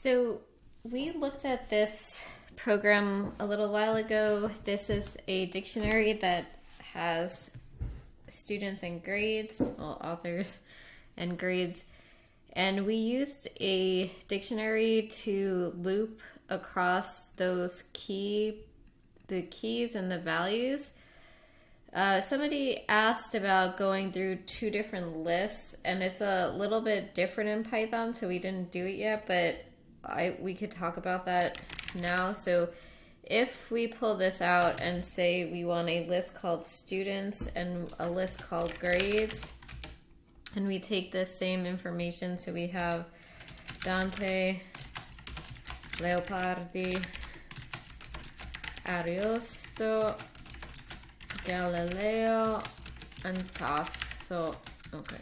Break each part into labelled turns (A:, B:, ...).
A: So we looked at this program a little while ago. This is a dictionary that has students and grades, well, authors and grades. And we used a dictionary to loop across those the keys and the values. Somebody asked about going through two different lists, and it's a little bit different in Python, so we didn't do it yet, but we could talk about that now. So if we pull this out and say we want a list called students and a list called grades, and we take this same information, so we have Dante, Leopardi, Ariosto, Galileo, and Tasso. Okay.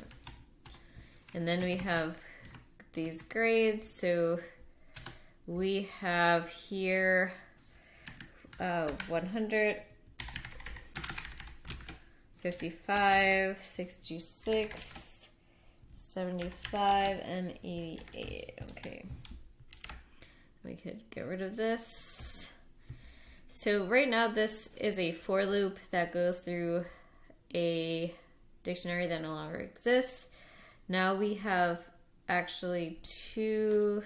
A: And then we have these grades. So we have here 100, 55, 66, 75, and 88. Okay. We could get rid of this. So right now this is a for loop that goes through a dictionary that no longer exists. Now we have actually two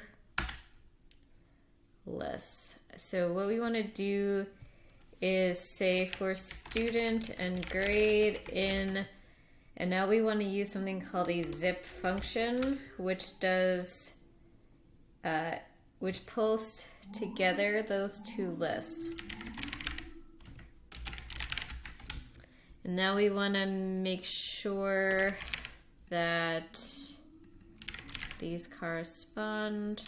A: lists. So what we want to do is say for student and grade in, and now we want to use something called a zip function, which does, which pulls together those two lists. And now we want to make sure that these correspond.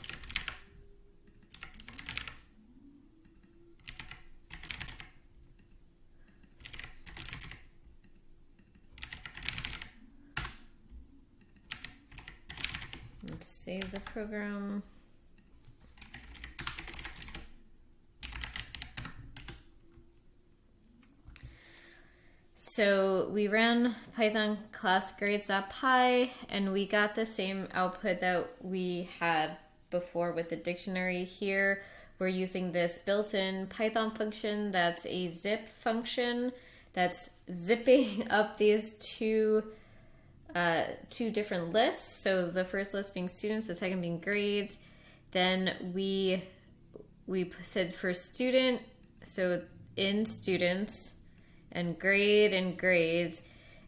A: Let's save the program. So we ran Python class grades.py, and we got the same output that we had before with the dictionary. Here we're using this built-in Python function that's a zip function that's zipping up these two different lists. So the first list being students, the second being grades. Then we said for student, so in students, and grade and grades,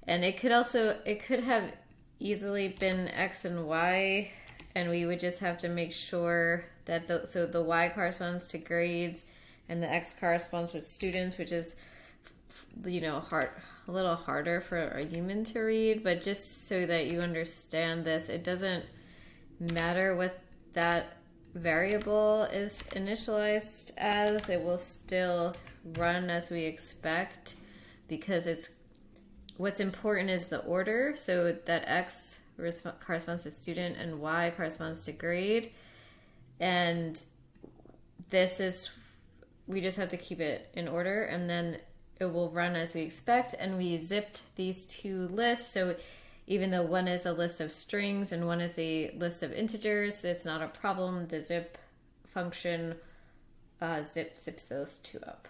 A: and it could have easily been X and Y, and we would just have to make sure that the Y corresponds to grades and the X corresponds with students, which is, you know, a little harder for a human to read. But just so that you understand this, it doesn't matter what that variable is initialized as, it will still run as we expect, because what's important is the order, so that X corresponds to student and Y corresponds to grade. And we just have to keep it in order, and then it will run as we expect. And we zipped these two lists, so even though one is a list of strings and one is a list of integers, it's not a problem. The zip function zips those two up.